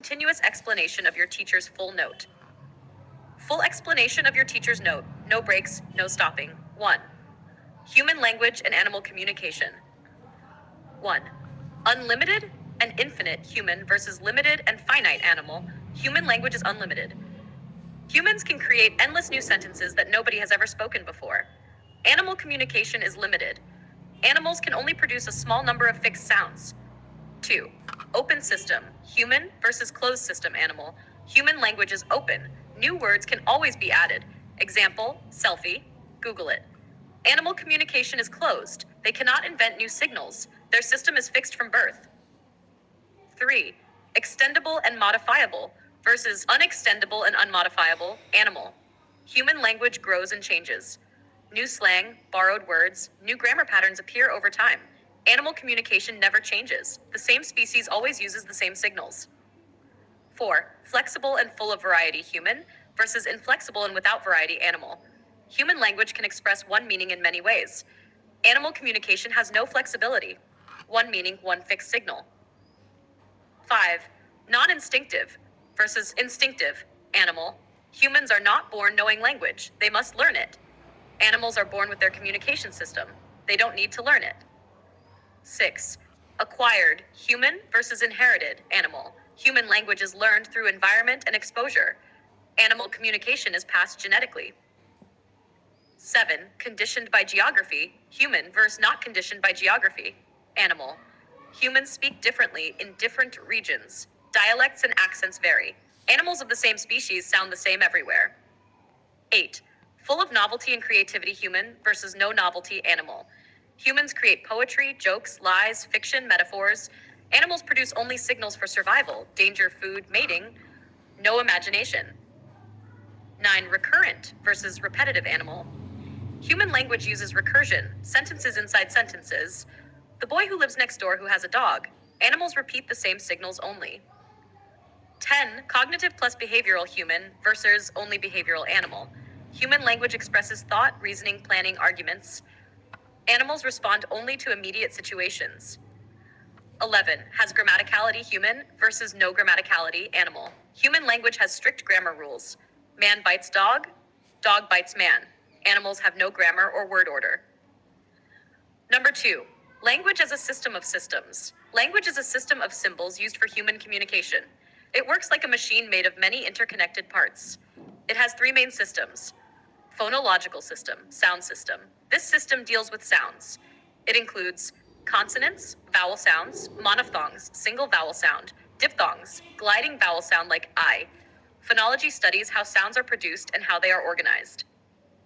Continuous explanation of your teacher's full note. Full explanation of your teacher's note. No breaks, no stopping. 1. Human language and animal communication. 1. Unlimited and infinite human versus limited and finite animal. Human language is unlimited. Humans can create endless new sentences that nobody has ever spoken before. Animal communication is limited. Animals can only produce a small number of fixed sounds. 2. Open system. Human versus closed system animal. Human language is open. New words can always be added. Example, selfie, Google it. Animal communication is closed. They cannot invent new signals. Their system is fixed from birth. 3. Extendable and modifiable versus unextendable and unmodifiable animal. Human language grows and changes. New slang, borrowed words, new grammar patterns appear over time. Animal communication never changes. The same species always uses the same signals. 4. Flexible and full of variety human versus inflexible and without variety animal. Human language can express one meaning in many ways. Animal communication has no flexibility. One meaning, one fixed signal. 5. Non-instinctive versus instinctive animal. Humans are not born knowing language. They must learn it. Animals are born with their communication system. They don't need to learn it. 6. Acquired human versus inherited animal. Human language is learned through environment and exposure. Animal communication is passed genetically. 7. Conditioned by geography. Human versus not conditioned by geography. Animal. Humans speak differently in different regions. Dialects and accents vary. Animals of the same species sound the same everywhere. 8. Full of novelty and creativity human versus no novelty animal. Humans create poetry, jokes, lies, fiction, metaphors. Animals produce only signals for survival, danger, food, mating. No imagination. 9. Recurrent versus repetitive animal. Human language uses recursion, sentences inside sentences. The boy who lives next door who has a dog. Animals repeat the same signals only. 10. Cognitive plus behavioral human versus only behavioral animal. Human language expresses thought, reasoning, planning, arguments. Animals respond only to immediate situations. 11. Has grammaticality human versus no grammaticality animal. Human language has strict grammar rules. Man bites dog, dog bites man. Animals have no grammar or word order. Number 2. Language as a system of systems. Language is a system of symbols used for human communication. It works like a machine made of many interconnected parts. It has 3 main systems. Phonological system, sound system. This system deals with sounds. It includes consonants, vowel sounds, monophthongs, single vowel sound, diphthongs, gliding vowel sound like I. Phonology studies how sounds are produced and how they are organized.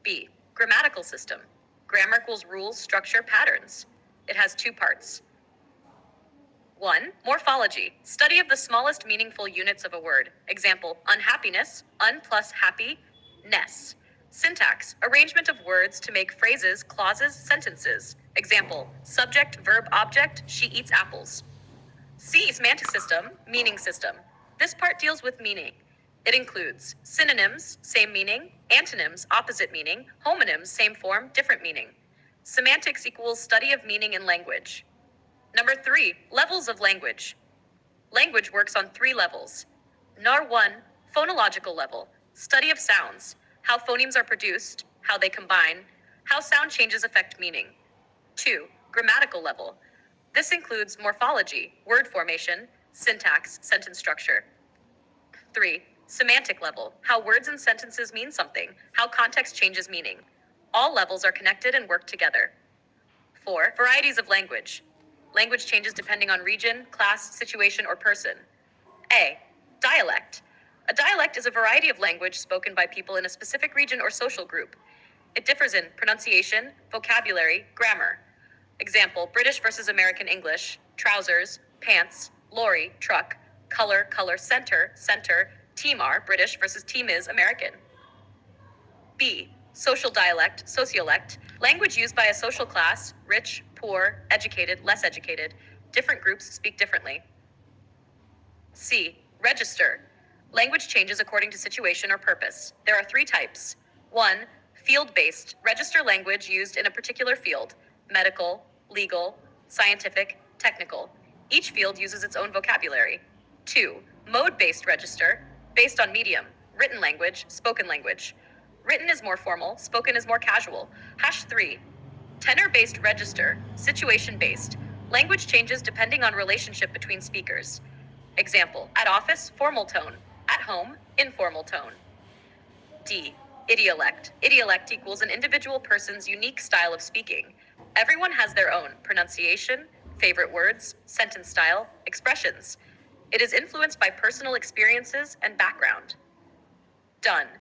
B. Grammatical system. Grammar equals rules, structure, patterns. It has 2 parts. 1. Morphology. Study of the smallest meaningful units of a word. Example, unhappiness, un plus happy, ness. Syntax. Arrangement of words to make phrases, clauses, sentences. Example, subject, verb, object, she eats apples. C. Semantic system, meaning system. This part deals with meaning. It includes synonyms, same meaning, antonyms, opposite meaning, homonyms, same form, different meaning. Semantics equals study of meaning in language. Number 3, levels of language. Language works on 3 levels. NAR 1, phonological level, study of sounds, how phonemes are produced, how they combine, how sound changes affect meaning. 2, grammatical level. This includes morphology, word formation, syntax, sentence structure. 3, semantic level, how words and sentences mean something, how context changes meaning. All levels are connected and work together. 4, varieties of language. Language changes depending on region, class, situation, or person. A, dialect. A dialect is a variety of language spoken by people in a specific region or social group. It differs in pronunciation, vocabulary, grammar. Example, British versus American English, trousers, pants, lorry, truck, color, color, center, center, team are, British versus team is, American. B, social dialect, sociolect, language used by a social class, rich, poor, educated, less educated. Different groups speak differently. C, register. Language changes according to situation or purpose. There are 3 types. 1, field-based, register language used in a particular field, medical, legal, scientific, technical. Each field uses its own vocabulary. 2, Mode-based register, based on medium, written language, spoken language. Written is more formal, spoken is more casual. #3. Tenor-based register, situation-based. Language changes depending on relationship between speakers. Example, at office, formal tone. At home, informal tone. D. Idiolect. Idiolect equals an individual person's unique style of speaking. Everyone has their own pronunciation, favorite words, sentence style, expressions. It is influenced by personal experiences and background. Done.